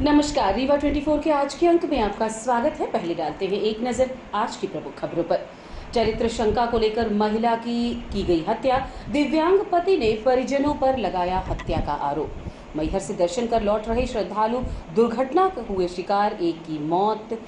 नमस्कार, रीवा 24 के आज के अंक में आपका स्वागत है। पहले डालते हैं एक नजर आज की प्रमुख खबरों पर। चरित्र शंका को लेकर महिला की गई हत्या, दिव्यांग पति ने परिजनों पर लगाया हत्या का आरोप। मैहर से दर्शन कर लौट रहे श्रद्धालु दुर्घटना हुए शिकार, एक की मौत।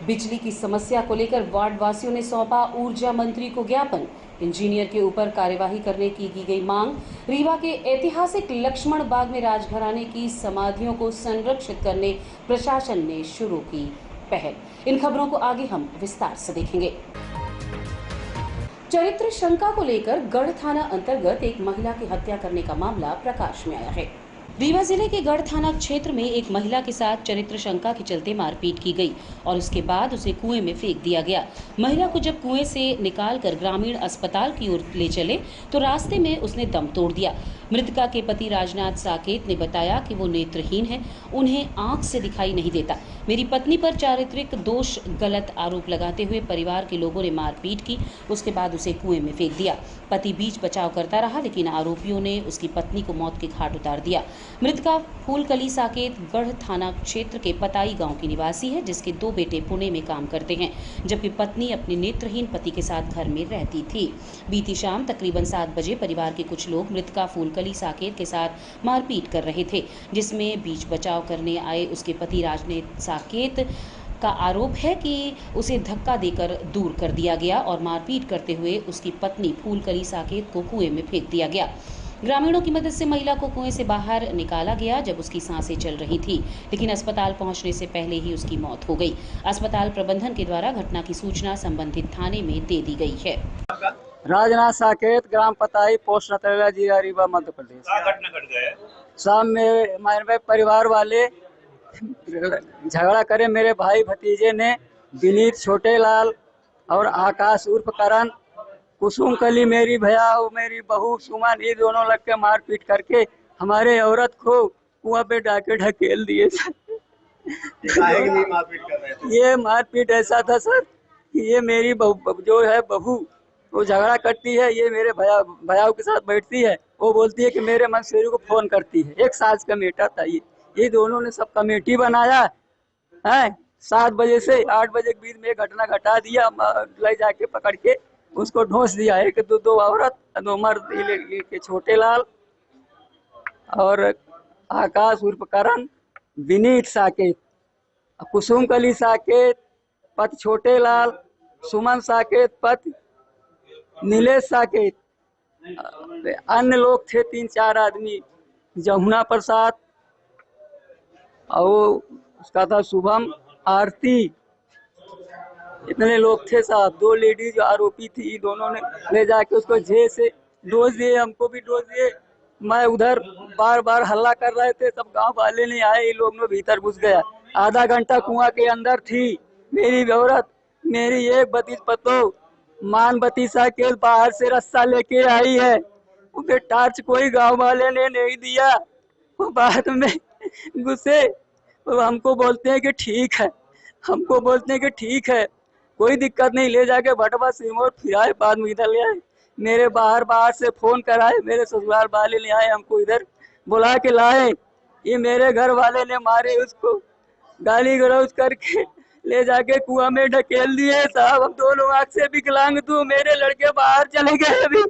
बिजली की समस्या को लेकर वार्ड वासियों ने सौंपा ऊर्जा मंत्री को ज्ञापन। इंजीनियर के ऊपर कार्यवाही करने की गई मांग। रीवा के ऐतिहासिक लक्ष्मण बाग में राजघराने की समाधियों को संरक्षित करने प्रशासन ने शुरू की पहल। इन खबरों को आगे हम विस्तार से देखेंगे। चरित्र शंका को लेकर गढ़ थाना अंतर्गत एक महिला की हत्या करने का मामला प्रकाश में आया है। रीवा जिले के गढ़ थाना क्षेत्र में एक महिला के साथ चरित्र शंका के चलते मारपीट की गई और उसके बाद उसे कुएं में फेंक दिया गया। महिला को जब कुएं से निकालकर ग्रामीण अस्पताल की ओर ले चले तो रास्ते में उसने दम तोड़ दिया। मृतका के पति राजनाथ साकेत ने बताया कि वो नेत्रहीन है, उन्हें आंख से दिखाई नहीं देता। मेरी पत्नी पर चारित्रिक दोष गलत आरोप लगाते हुए परिवार के लोगों ने मारपीट की, उसके बाद उसे कुएं में फेंक दिया। पति बीच बचाव करता रहा, लेकिन आरोपियों ने उसकी पत्नी को मौत के घाट उतार दिया। मृतका फूलकली साकेत गढ़ थाना क्षेत्र के पताई गांव की निवासी है, जिसके 2 बेटे पुणे में काम करते हैं, जबकि पत्नी अपने नेत्रहीन पति के साथ घर में रहती थी। बीती शाम तकरीबन 7 बजे परिवार के कुछ लोग मृतका फूलकली साकेत के साथ मारपीट कर रहे थे, जिसमें बीच बचाव करने आए उसके पति राजनाथ साकेत का आरोप है कि उसे धक्का देकर दूर कर दिया गया और मारपीट करते हुए उसकी पत्नी फूलकली साकेत को कुएं में फेंक दिया गया। ग्रामीणों की मदद से महिला को कुएं से बाहर निकाला गया जब उसकी सांसें चल रही थी, लेकिन अस्पताल पहुंचने से पहले ही उसकी मौत हो गई। अस्पताल प्रबंधन के द्वारा घटना की सूचना संबंधित थाने में दे दी गई है। राजनाथ साकेत, ग्राम पताई, पोस्ट नतरेला, जिला रीवा, मध्य प्रदेश। क्या घटना घट गया? शाम में मेरे परिवार वाले झगड़ा करे। मेरे भाई भतीजे ने विनीत, छोटे लाल और आकाश उर्फ करण, कुसुम कली मेरी भैया और मेरी बहू सुमन, ये दोनों लग के मारपीट करके हमारे औरत को कुआं पे डाके ढकेल दिए। मारपीट कर रहे थे? ये मारपीट ऐसा था सर कि ये मेरी बहू जो है बहू, वो झगड़ा करती है, ये मेरे भैयाओं के साथ बैठती है, वो बोलती है कि मेरे मंसूरी को फोन करती है। एक साज का मेटा था ये दोनों ने सब कमेटी बनाया है। 7 बजे से 8 बजे के बीच में घटना घटा दिया, ले जाके पकड़ के उसको ढोस दिया। एक दो औरत, 2 मर्द के छोटे लाल और आकाश उर्फ करण, विनीत साकेत, कुसुम कली साकेत पति छोटे लाल, सुमन साकेत पति नीलेश साकेत, अन्य लोग थे 3-4 आदमी, जमुना प्रसाद और उसका था शुभम, आरती, इतने लोग थे साहब। 2 लेडीज आरोपी थी, दोनों ने ले जाके उसको जे से डोज दिए, हमको भी डोज दिए। मैं उधर बार बार हल्ला कर रहे थे, सब गांव वाले नहीं आए, ये लोग ने भीतर घुस गया। आधा घंटा कुआं के अंदर थी मेरी औरत। मेरी एक भतीज पतो मानवती साकेत बाहर से रस्सा लेके आई है, उसे टार्च कोई गांव वाले ने नहीं दिया। वो बाद में गुस्से हमको बोलते हैं कि ठीक है, हमको बोलते हैं कि ठीक है, कोई दिक्कत नहीं, ले जाके भटवा सिमोर फिराए, बाद में इधर ले आए। मेरे बाहर से फोन कराए, मेरे ससुराल वाले ले आए, हमको इधर बुला के लाए। ये मेरे घर वाले ने मारे उसको, गाली गलौज करके ले जाके कुआं में ढकेल दिए साहब। हम दोनों आंख से विकलांग तू, मेरे लड़के बाहर चले गए अभी।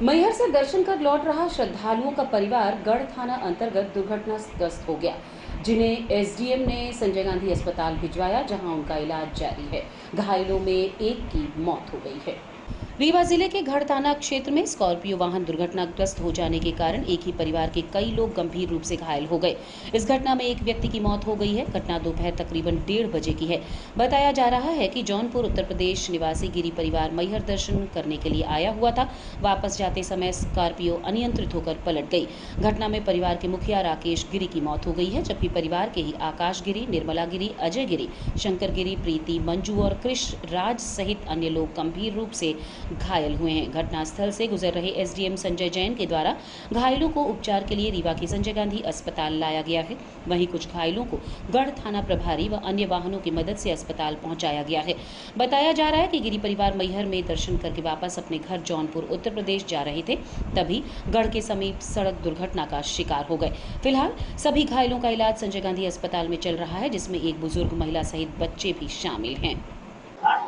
मैहर से दर्शन कर लौट रहा श्रद्धालुओं का परिवार गढ़ थाना अंतर्गत दुर्घटनाग्रस्त हो गया, जिन्हें एसडीएम ने संजय गांधी अस्पताल भिजवाया, जहां उनका इलाज जारी है। घायलों में एक की मौत हो गई है। रीवा जिले के गढ़ थाना क्षेत्र में स्कॉर्पियो वाहन दुर्घटनाग्रस्त हो जाने के कारण एक ही परिवार के कई लोग गंभीर रूप से घायल हो गए। इस घटना में एक व्यक्ति की मौत हो गई है। घटना दोपहर तकरीबन 1:30 बजे की है। बताया जा रहा है कि जौनपुर उत्तर प्रदेश निवासी गिरी परिवार मैहर दर्शन करने के लिए आया हुआ था। वापस जाते समय स्कॉर्पियो अनियंत्रित होकर पलट गई। घटना में परिवार के मुखिया राकेश गिरी की मौत हो गई है, जबकि परिवार के ही आकाश गिरी, निर्मला गिरी, अजय गिरी, शंकर गिरी, प्रीति, मंजू और कृष राज सहित अन्य लोग गंभीर रूप से घायल हुए हैं। घटनास्थल से गुजर रहे एसडीएम संजय जैन के द्वारा घायलों को उपचार के लिए रीवा के संजय गांधी अस्पताल लाया गया है। वहीं कुछ घायलों को गढ़ थाना प्रभारी व अन्य वाहनों की मदद से अस्पताल पहुंचाया गया है। बताया जा रहा है कि गिरी परिवार मैहर में दर्शन करके वापस अपने घर जौनपुर उत्तर प्रदेश जा रहे थे, तभी गढ़ के समीप सड़क दुर्घटना का शिकार हो गए। फिलहाल सभी घायलों का इलाज संजय गांधी अस्पताल में चल रहा है, जिसमें एक बुजुर्ग महिला सहित बच्चे भी शामिल हैं।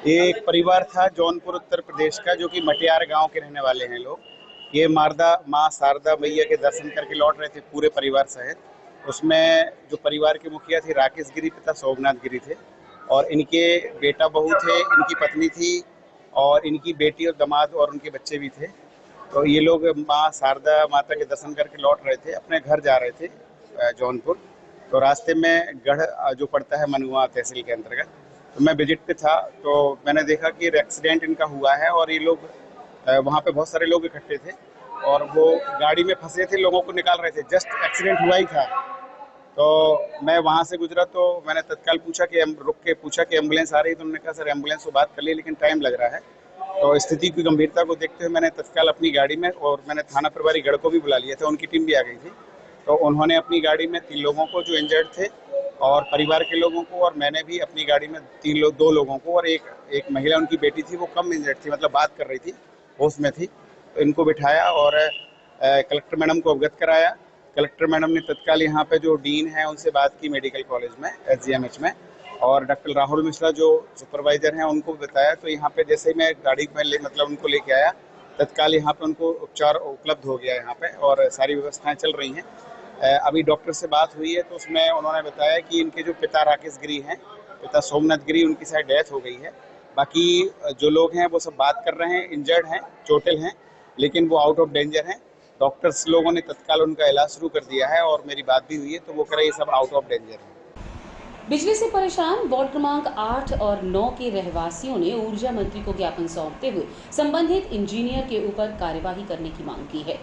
ये एक परिवार था जौनपुर उत्तर प्रदेश का, जो कि मटियार गांव के रहने वाले हैं लोग। ये माँ शारदा मैया के दर्शन करके लौट रहे थे पूरे परिवार सहित। उसमें जो परिवार के मुखिया थे राकेश गिरी पिता सोमनाथ गिरी थे, और इनके बेटा बहू थे, इनकी पत्नी थी, और इनकी बेटी और दामाद और उनके बच्चे भी थे। तो ये लोग माँ शारदा माता के दर्शन करके लौट रहे थे, अपने घर जा रहे थे जौनपुर। तो रास्ते में गढ़ जो पड़ता है मनुआ तहसील के अंतर्गत, तो मैं विजिट पे था, तो मैंने देखा कि एक्सीडेंट इनका हुआ है, और ये लोग वहाँ पे बहुत सारे लोग इकट्ठे थे और वो गाड़ी में फंसे थे, लोगों को निकाल रहे थे। जस्ट एक्सीडेंट हुआ ही था, तो मैं वहाँ से गुजरा तो मैंने तत्काल पूछा कि रुक के पूछा कि एम्बुलेंस आ रही है, तो उन्होंने कहा सर एम्बुलेंस से बात कर ली, लेकिन टाइम लग रहा है। तो स्थिति की गंभीरता को देखते हुए मैंने तत्काल अपनी गाड़ी में, और मैंने थाना प्रभारी गढ़ को भी बुला लिया था, उनकी टीम भी आ गई थी। तो उन्होंने अपनी गाड़ी में 3 लोगों को जो इंजर्ड थे और परिवार के लोगों को, और मैंने भी अपनी गाड़ी में 2 लोगों को, और एक महिला उनकी बेटी थी, वो कम इंजर्ड थी, मतलब बात कर रही थी, होश में थी। तो इनको बिठाया और कलेक्टर मैडम को अवगत कराया। कलेक्टर मैडम ने तत्काल यहाँ पे जो डीन है उनसे बात की मेडिकल कॉलेज में SGMH में, और डॉक्टर राहुल मिश्रा जो सुपरवाइजर हैं उनको बताया। तो यहाँ पे जैसे ही मैं गाड़ी में मतलब उनको लेके आया, तत्काल यहाँ पे उनको उपचार उपलब्ध हो गया यहाँ पे, और सारी व्यवस्थाएं चल रही हैं। अभी डॉक्टर से बात हुई है, तो उसमें उन्होंने बताया कि इनके जो पिता राकेश गिरी हैं, पिता सोमनाथ गिरी, उनकी शायद डेथ हो गई है। बाकी जो लोग हैं वो सब बात कर रहे हैं, इंजर्ड हैं, चोटिल हैं, लेकिन वो आउट ऑफ डेंजर हैं। डॉक्टर्स लोगों ने तत्काल उनका इलाज शुरू कर दिया है, और मेरी बात भी हुई है, तो वो कह रहे ये सब आउट ऑफ डेंजर है। बिजली से परेशान वार्ड क्रमांक 8 और 9 के रहवासियों ने ऊर्जा मंत्री को ज्ञापन सौंपते हुए संबंधित इंजीनियर के ऊपर कार्यवाही करने की मांग की है।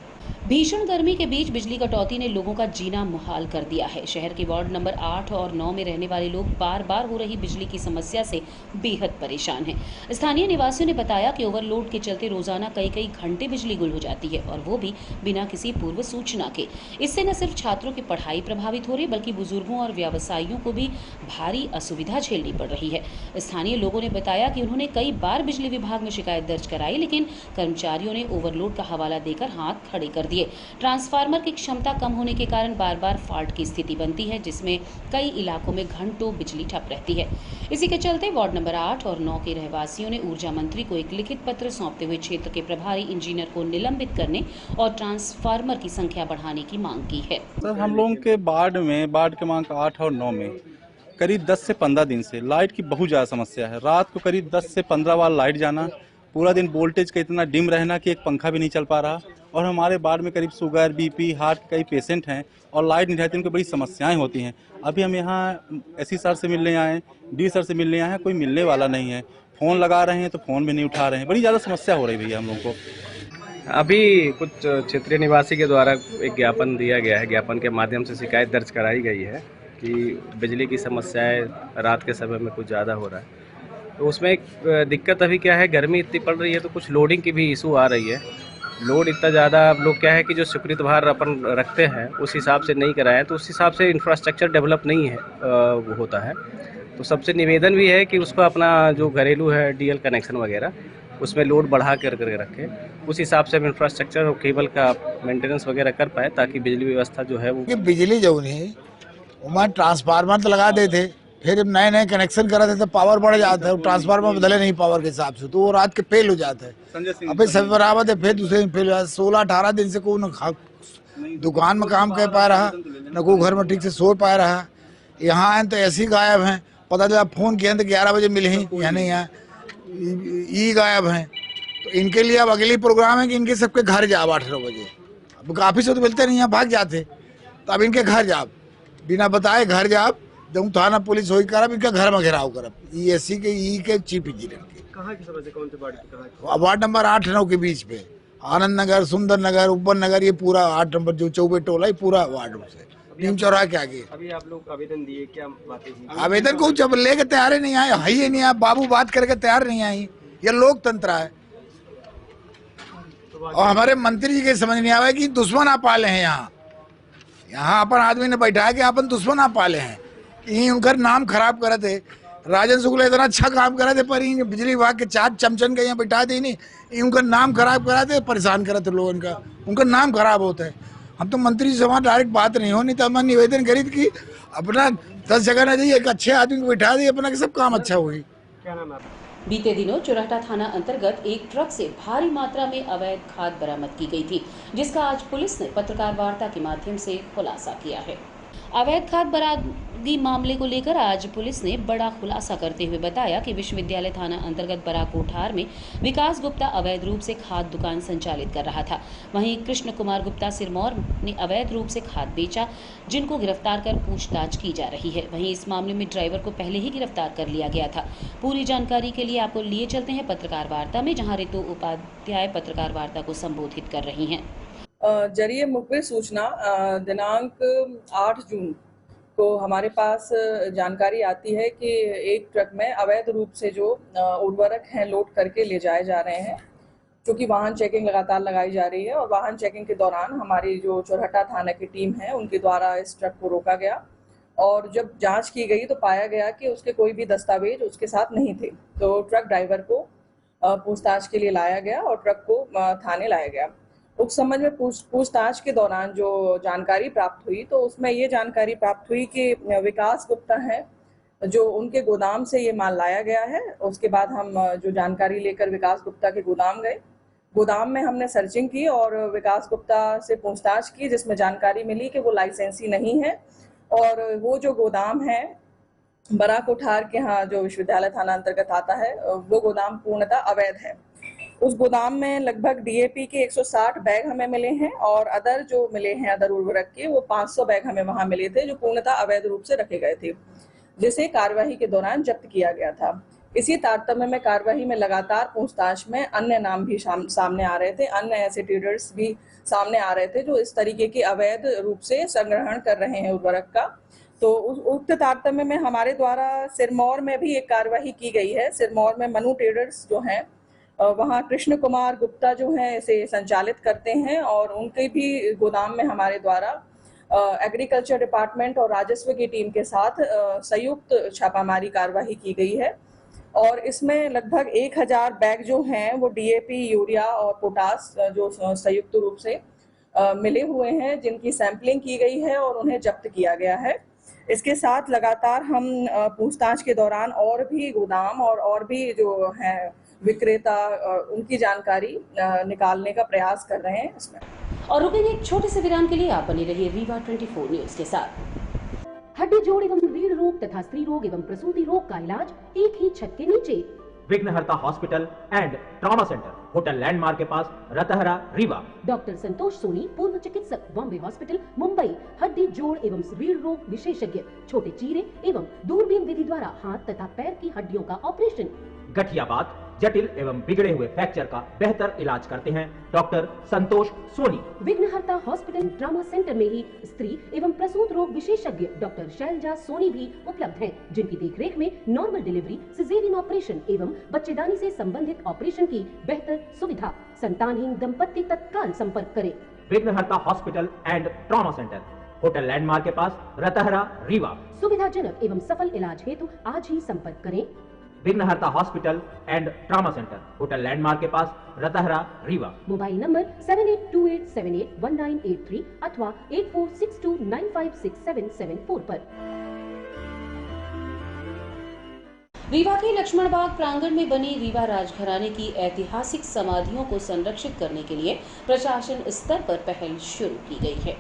भीषण गर्मी के बीच बिजली कटौती ने लोगों का जीना मुहाल कर दिया है। शहर के वार्ड नंबर 8 और 9 में रहने वाले लोग बार बार हो रही बिजली की समस्या से बेहद परेशान हैं। स्थानीय निवासियों ने बताया कि ओवरलोड के चलते रोजाना कई घंटे बिजली गुल हो जाती है, और वो भी बिना किसी पूर्व सूचना के। इससे न सिर्फ छात्रों की पढ़ाई प्रभावित हो रही, बल्कि बुजुर्गों और व्यवसायियों को भी भारी असुविधा झेलनी पड़ रही है। स्थानीय लोगों ने बताया कि उन्होंने कई बार बिजली विभाग में शिकायत दर्ज कराई, लेकिन कर्मचारियों ने ओवरलोड का हवाला देकर हाथ खड़े कर दिए। ट्रांसफार्मर की क्षमता कम होने के कारण बार बार फॉल्ट की स्थिति बनती है, जिसमें कई इलाकों में घंटों बिजली ठप रहती है। इसी के चलते वार्ड नंबर 8 और 9 के रहवासियों ने ऊर्जा मंत्री को एक लिखित पत्र सौंपते हुए क्षेत्र के प्रभारी इंजीनियर को निलंबित करने और ट्रांसफार्मर की संख्या बढ़ाने की मांग की है। सर, हम लोगों के वार्ड क्रमांक 8 और 9 में करीब 10 से 15 दिन से लाइट की बहुत ज़्यादा समस्या है। रात को करीब 10 से 15 बार लाइट जाना, पूरा दिन वोल्टेज का इतना डिम रहना कि एक पंखा भी नहीं चल पा रहा। और हमारे वार्ड में करीब शुगर, BP, हार्ट के कई पेशेंट हैं, और लाइट नहीं रहती, उनको बड़ी समस्याएं होती हैं। अभी हम यहाँ SC सर से मिलने आए, D सर से मिलने आए हैं, कोई मिलने वाला नहीं है। फ़ोन लगा रहे हैं तो फ़ोन भी नहीं उठा रहे हैं। बड़ी ज़्यादा समस्या हो रही है भैया हम लोग को। अभी कुछ क्षेत्रीय निवासी के द्वारा एक ज्ञापन दिया गया है, ज्ञापन के माध्यम से शिकायत दर्ज कराई गई है कि बिजली की समस्याएं रात के समय में कुछ ज़्यादा हो रहा है। तो उसमें एक दिक्कत अभी क्या है, गर्मी इतनी पड़ रही है, तो कुछ लोडिंग की भी इशू आ रही है। लोड इतना ज़्यादा, अब लोग क्या है कि जो स्वीकृत भार अपन रखते हैं उस हिसाब से नहीं कराएं, तो उस हिसाब से इंफ्रास्ट्रक्चर डेवलप नहीं है वो होता है। तो सबसे निवेदन भी है कि उसको अपना जो घरेलू है DL कनेक्शन वगैरह, उसमें लोड बढ़ा कर रखें। उस हिसाब से हम इंफ्रास्ट्रक्चर और केबल का मेंटेनेंस वगैरह कर पाए, ताकि बिजली व्यवस्था जो है वो बिजली जो नहीं वहाँ ट्रांसफार्मर तो लगा देते, फिर नए कनेक्शन कराते तो पावर बढ़ जाता है। ट्रांसफार्मर बदले नहीं पावर के हिसाब से, तो वो रात के फेल हो जाता है। अभी सब बराबर है, फिर दूसरे दिन फेल हो जाता है। 16-18 दिन से कोई दुकान में काम कर पा रहा, न कोई घर में ठीक से सो पा रहा। यहाँ आए तो ऐसे ही गायब हैं। पता चला फोन किया तो 11 बजे मिले ही, यहाँ नहीं यहाँ ई गायब हैं। तो इनके लिए अब अगली प्रोग्राम है कि इनके सबके घर जाओ 8-9 बजे। अब काफ़ी से तो मिलते नहीं, यहाँ भाग जाते। तो अब इनके घर जाओ, बिना बताए घर जाओ, जब थाना पुलिस हो करब, इनका घर में घेराव करब। SC के चीफ इंजीनियर के। कहाँ की समस्या, कौन से वार्ड की? कहाँ? वार्ड नंबर 8-9 के बीच पे, आनंद नगर, सुंदर नगर, उपवन नगर, ये पूरा 8 नंबर जो चौबे टोला है, पूरा वार्ड से नीम चौराहा के आगे। अभी आप लोग आवेदन दिए, क्या बातें हुई? आवेदन को जब लेके तैयार नहीं आए, है ही नहीं आए, बाबू बात करके तैयार नहीं आई। ये लोकतंत्र है। और हमारे मंत्री जी के समझ नहीं आवे कि दुश्मन आप पाले हैं यहाँ अपन आदमी ने बैठा है कि अपन दुश्मन आप पाले हैं। यही उनका नाम खराब करे थे। राजन शुक्ला इतना अच्छा काम करे थे, पर ये बिजली विभाग के 4 चमचन के यहाँ बैठा थे नहीं, ये उनका नाम खराब करा थे, परेशान करे थे लोगों का, उनका नाम खराब होता है। हम तो मंत्री जी से वहाँ डायरेक्ट बात नहीं हो, नहीं तो हमारा निवेदन करी कि अपना 10 जगह ना जाइए, एक अच्छे आदमी को बैठा दिए, अपना सब काम अच्छा हुई। बीते दिनों चुरहटा थाना अंतर्गत एक ट्रक से भारी मात्रा में अवैध खाद बरामद की गई थी, जिसका आज पुलिस ने पत्रकार वार्ता के माध्यम से खुलासा किया है। अवैध खाद बरामदगी मामले को लेकर आज पुलिस ने बड़ा खुलासा करते हुए बताया कि विश्वविद्यालय थाना अंतर्गत बड़ा कोठार में विकास गुप्ता अवैध रूप से खाद दुकान संचालित कर रहा था। वहीं कृष्ण कुमार गुप्ता सिरमौर ने अवैध रूप से खाद बेचा, जिनको गिरफ्तार कर पूछताछ की जा रही है। वहीं इस मामले में ड्राइवर को पहले ही गिरफ्तार कर लिया गया था। पूरी जानकारी के लिए आपको लिए चलते हैं पत्रकार वार्ता में, जहाँ रितु उपाध्याय पत्रकार वार्ता को संबोधित कर रही हैं। जरिए मुखबिर सूचना दिनांक 8 जून को हमारे पास जानकारी आती है कि एक ट्रक में अवैध रूप से जो उर्वरक हैं लोड करके ले जाए जा रहे हैं, क्योंकि वाहन चेकिंग लगातार लगाई जा रही है। और वाहन चेकिंग के दौरान हमारी जो चुरहटा थाना की टीम है उनके द्वारा इस ट्रक को रोका गया, और जब जांच की गई तो पाया गया कि उसके कोई भी दस्तावेज उसके साथ नहीं थे। तो ट्रक ड्राइवर को पूछताछ के लिए लाया गया और ट्रक को थाने लाया गया। उस संबंध में पूछताछ के दौरान जो जानकारी प्राप्त हुई, तो उसमें ये जानकारी प्राप्त हुई कि विकास गुप्ता है जो उनके गोदाम से ये माल लाया गया है। उसके बाद हम जो जानकारी लेकर विकास गुप्ता के गोदाम गए। गोदाम में हमने सर्चिंग की और विकास गुप्ता से पूछताछ की, जिसमें जानकारी मिली कि वो लाइसेंसी नहीं है, और वो जो गोदाम है बड़ा कोठार के यहाँ जो विश्वविद्यालय थाना अंतर्गत आता है, वो गोदाम पूर्णतः अवैध है। उस गोदाम में लगभग डीएपी के 160 बैग हमें मिले हैं, और अदर जो मिले हैं अदर उर्वरक के वो 500 बैग हमें वहां मिले थे, जो पूर्णतः अवैध रूप से रखे गए थे, जिसे कार्यवाही के दौरान जब्त किया गया था। इसी तारतम्य में कार्यवाही में लगातार पूछताछ में अन्य नाम भी सामने आ रहे थे, अन्य ऐसे ट्रेडर्स भी सामने आ रहे थे जो इस तरीके के अवैध रूप से संग्रहण कर रहे हैं उर्वरक का। तो उक्त तारतम्य में हमारे द्वारा सिरमौर में भी एक कार्यवाही की गई है। सिरमौर में मनु ट्रेडर्स जो हैं, वहाँ कृष्ण कुमार गुप्ता जो हैं इसे संचालित करते हैं, और उनके भी गोदाम में हमारे द्वारा एग्रीकल्चर डिपार्टमेंट और राजस्व की टीम के साथ संयुक्त छापामारी कार्यवाही की गई है। और इसमें लगभग 1000 बैग जो हैं वो डीएपी, यूरिया और पोटास जो संयुक्त रूप से मिले हुए हैं, जिनकी सैंपलिंग की गई है और उन्हें जब्त किया गया है। इसके साथ लगातार हम पूछताछ के दौरान और भी गोदाम और भी जो हैं विक्रेता, उनकी जानकारी निकालने का प्रयास कर रहे हैं इसमें। और रुकेंगे एक छोटे से विराम के लिए। आप बने रहिए रीवा 24 न्यूज के साथ। हड्डी जोड़ एवं रीढ़ रोग तथा स्त्री रोग एवं प्रसूति रोग का इलाज एक ही छत के नीचे। विघ्नहर्ता hospital and trauma centre, hotel landmark के पास, रतहरा, रीवा। डॉक्टर संतोष सोनी, पूर्व चिकित्सक, बॉम्बे हॉस्पिटल, मुंबई। हड्डी जोड़ एवं रीढ़ रोग विशेषज्ञ, छोटे चीरे एवं दूरबीन विधि द्वारा हाथ तथा पैर की हड्डियों का ऑपरेशन। गठियाबात, जटिल एवं बिगड़े हुए फ्रैक्चर का बेहतर इलाज करते हैं डॉक्टर संतोष सोनी। विघ्नहर्ता हॉस्पिटल ट्रॉमा सेंटर में ही स्त्री एवं प्रसूत रोग विशेषज्ञ डॉक्टर शैलजा सोनी भी उपलब्ध हैं, जिनकी देखरेख में नॉर्मल डिलीवरी, सिजेरियन ऑपरेशन एवं बच्चेदानी से संबंधित ऑपरेशन की बेहतर सुविधा। संतानहीन दंपत्ति तत्काल संपर्क करें। विघ्नहर्ता hospital and trauma centre, hotel landmark के पास, रतहरा, रीवा। सुविधाजनक एवं सफल इलाज हेतु आज ही संपर्क करें। विघ्नहर्ता hospital and trauma centre, hotel landmark के पास, रतहरा, रीवा। मोबाइल नंबर 7828781983 अथवा 8462956774 पर। रीवा के लक्ष्मण बाग प्रांगण में बनी रीवा राजघराने की ऐतिहासिक समाधियों को संरक्षित करने के लिए प्रशासन स्तर पर पहल शुरू की गई है।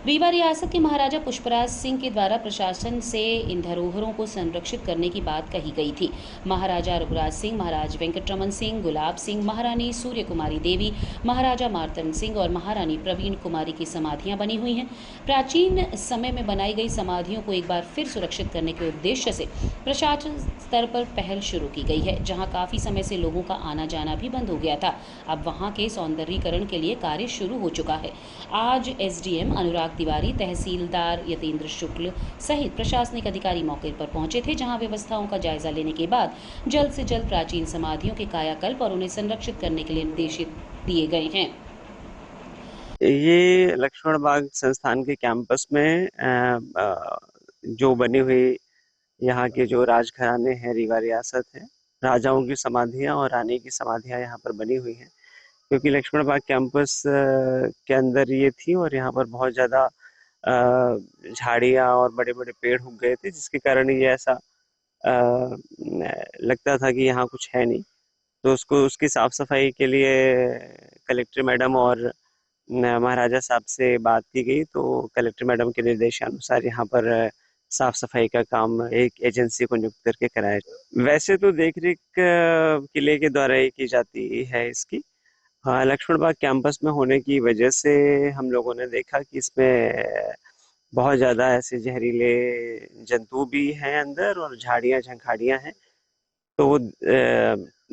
रीवा रियासत के महाराजा पुष्पराज सिंह के द्वारा प्रशासन से इन धरोहरों को संरक्षित करने की बात कही गई थी। महाराजा रघुराज सिंह, महाराज वेंकटरमन सिंह, गुलाब सिंह, महारानी सूर्य कुमारी देवी, महाराजा मार्तंड सिंह और महारानी प्रवीण कुमारी की समाधियां बनी हुई हैं। प्राचीन समय में बनाई गई समाधियों को एक बार फिर सुरक्षित करने के उद्देश्य से प्रशासन स्तर पर पहल शुरू की गई है, जहां काफी समय से लोगों का आना जाना भी बंद हो गया था। अब वहां के सौंदर्यीकरण के लिए कार्य शुरू हो चुका है। आज एसडीएम अनुराग तिवारी, तहसीलदार यतेंद्र शुक्ल सहित प्रशासनिक अधिकारी मौके पर पहुंचे थे, जहां व्यवस्थाओं का जायजा लेने के बाद जल्द से जल्द प्राचीन समाधियों के कायाकल्प और उन्हें संरक्षित करने के लिए निर्देशित दिए गए हैं। ये लक्ष्मण बाग संस्थान के कैंपस में जो बनी हुई यहाँ के जो राजघराने हैं, रीवा रियासत है, राजाओं की समाधियाँ और रानी की समाधियाँ यहाँ पर बनी हुई हैं। क्योंकि लक्ष्मण बाग कैंपस के अंदर ये थी और यहाँ पर बहुत ज़्यादा झाड़ियाँ और बड़े बड़े पेड़ उग गए थे, जिसके कारण ये ऐसा लगता था कि यहाँ कुछ है नहीं। तो उसकी साफ सफाई के लिए कलेक्टर मैडम और महाराजा साहब से बात की गई, तो कलेक्टर मैडम के निर्देशानुसार यहाँ पर साफ सफाई का काम एक एजेंसी को नियुक्त करके कराया। वैसे तो देखरेख किले के द्वारा ही की जाती है इसकी। हाँ, लक्ष्मण बाग कैंपस में होने की वजह से हम लोगों ने देखा कि इसमें बहुत ज़्यादा ऐसे जहरीले जंतु भी हैं अंदर और झाड़ियाँ झंखाड़ियाँ हैं, तो वो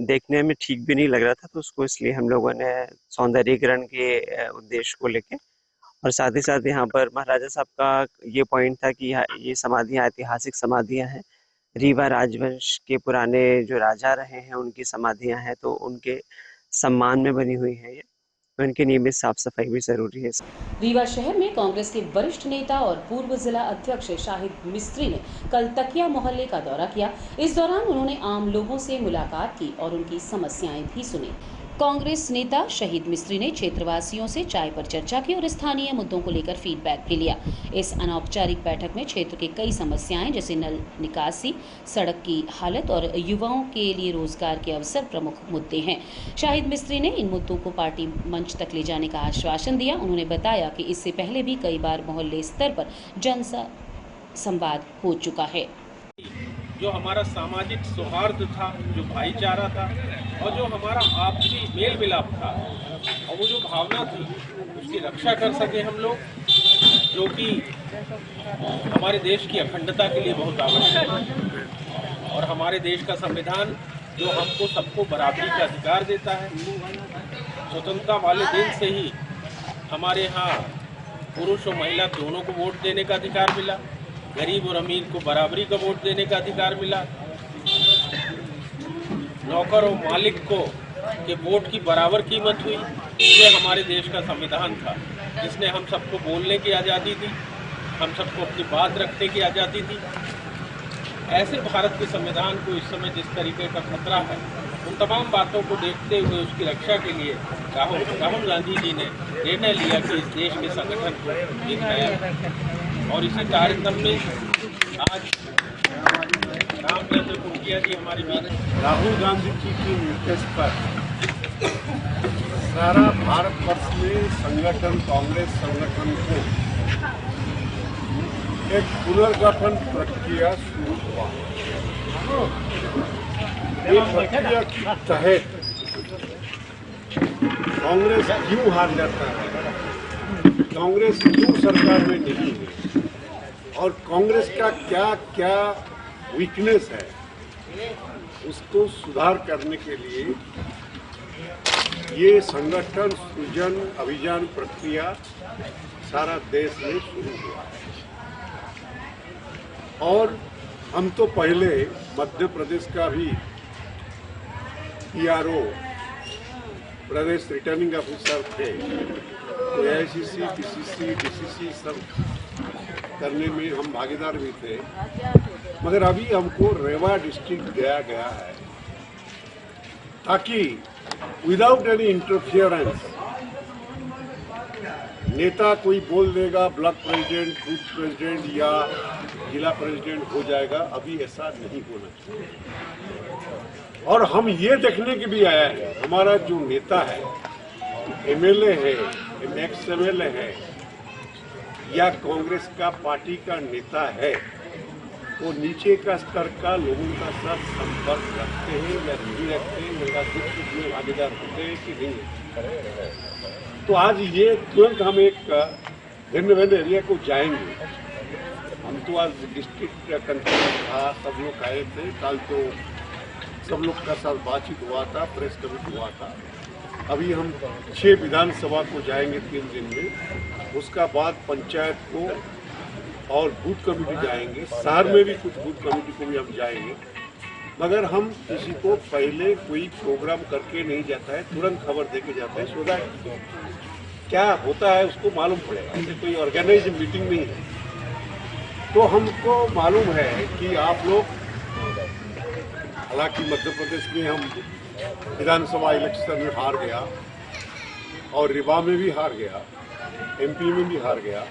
देखने में ठीक भी नहीं लग रहा था। तो उसको इसलिए हम लोगों ने सौंदर्यीकरण के उद्देश्य को लेके, और साथ ही साथ यहाँ पर महाराजा साहब का ये पॉइंट था कि ये समाधियाँ ऐतिहासिक समाधियाँ हैं, रीवा राजवंश के पुराने जो राजा रहे हैं उनकी समाधियाँ हैं, तो उनके सम्मान में बनी हुई है ये, तो इनकी नियमित साफ सफाई भी जरूरी है। रीवा शहर में कांग्रेस के वरिष्ठ नेता और पूर्व जिला अध्यक्ष शाहिद मिस्त्री ने कल तकिया मोहल्ले का दौरा किया। इस दौरान उन्होंने आम लोगों से मुलाकात की और उनकी समस्याएं भी सुनी। कांग्रेस नेता शहीद मिस्त्री ने क्षेत्रवासियों से चाय पर चर्चा की और स्थानीय मुद्दों को लेकर फीडबैक भी लिया। इस अनौपचारिक बैठक में क्षेत्र के कई समस्याएं जैसे नल निकासी, सड़क की हालत और युवाओं के लिए रोजगार के अवसर प्रमुख मुद्दे हैं। शाहिद मिस्त्री ने इन मुद्दों को पार्टी मंच तक ले जाने का आश्वासन दिया। उन्होंने बताया कि इससे पहले भी कई बार मोहल्ले स्तर पर जन संवाद हो चुका है। जो हमारा सामाजिक सौहार्द था, जो भाईचारा था और जो हमारा आपसी मेल मिलाप था और वो जो भावना थी, उसकी रक्षा कर सके हम लोग, जो कि हमारे देश की अखंडता के लिए बहुत आवश्यक है। और हमारे देश का संविधान जो हमको सबको बराबरी का अधिकार देता है। स्वतंत्रता वाले दिन से ही हमारे यहाँ पुरुष और महिला दोनों को वोट देने का अधिकार मिला, गरीब और अमीर को बराबरी का वोट देने का अधिकार मिला, नौकर और मालिक को के वोट की बराबर कीमत हुई। ये हमारे देश का संविधान था, जिसने हम सबको बोलने की आज़ादी दी, हम सबको अपनी बात रखने की आज़ादी दी। ऐसे भारत के संविधान को इस समय जिस तरीके का खतरा है, उन तमाम बातों को देखते हुए उसकी रक्षा के लिए राहुल गांधी जी ने निर्णय लिया कि इस देश के संगठन को एक नया, और इसी तारतम्य में आज रामचंद्र कुटिया जी हमारे बीच, राहुल गांधी जी के निर्देश पर सारा भारतवर्ष में संगठन, कांग्रेस संगठन को एक पुनर्गठन प्रक्रिया शुरू हुआ। ये प्रक्रिया के तहत कांग्रेस क्यों हार जाता है, कांग्रेस क्यों सरकार में नहीं है और कांग्रेस का क्या क्या वीकनेस है, उसको सुधार करने के लिए ये संगठन सृजन अभियान प्रक्रिया सारा देश में शुरू हुआ। और हम तो पहले मध्य प्रदेश का भी PRO प्रदेश रिटर्निंग ऑफिसर थे, तो AICC, PCC, DCC सब करने में हम भागीदार भी थे, मगर अभी हमको रेवा डिस्ट्रिक्ट दिया गया है ताकि विदाउट एनी इंटरफियरेंस नेता कोई बोल देगा ब्लॉक प्रेसिडेंट, बूथ प्रेसिडेंट या जिला प्रेसिडेंट हो जाएगा, अभी ऐसा नहीं होना चाहिए। और हम ये देखने के भी आया है, हमारा जो नेता है, MLA है, XMLA है या कांग्रेस का पार्टी का नेता है, वो नीचे का स्तर का लोगों का साथ संपर्क रखते हैं या नहीं रखते हैं, उनका दुख सुख में भागीदार होते हैं कि नहीं। तो आज ये तुरंत हम एक भिन्न भिन्न एरिया को जाएंगे। हम तो आज डिस्ट्रिक्ट कंट्रोलर था, सब लोग आए थे, कल तो सब लोग का साथ बातचीत हुआ था, प्रेस कमिटी हुआ था। अभी हम 6 विधानसभा को जाएंगे 3 दिन में, उसका बाद पंचायत को और बूथ कमेटी जाएंगे, शहर में भी कुछ बूथ कमेटी को भी हम जाएंगे। मगर हम किसी को पहले कोई प्रोग्राम करके नहीं जाता है, तुरंत खबर देके जाते हैं, सो दैट क्या होता है उसको मालूम पड़ेगा। ऐसे कोई ऑर्गेनाइज मीटिंग नहीं है। तो हमको मालूम है कि आप लोग, हालांकि मध्य प्रदेश में हम विधानसभा इलेक्शन में हार गया और रीवा में भी हार गया, एमपी में भी हार गया,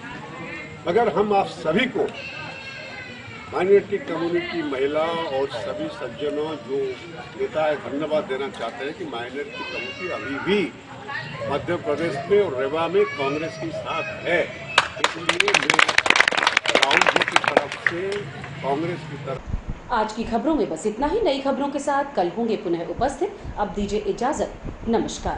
मगर हम आप सभी को, माइनॉरिटी कम्युनिटी, महिला और सभी सज्जनों जो नेता है, धन्यवाद देना चाहते हैं कि माइनॉरिटी कम्युनिटी अभी भी मध्य प्रदेश में और रीवा में कांग्रेस के साथ है। इसलिए मैं राहुल जी की तरफ से कांग्रेस की तरफ। आज की खबरों में बस इतना ही। नई खबरों के साथ कल होंगे पुनः उपस्थित। अब दीजिए इजाजत। नमस्कार।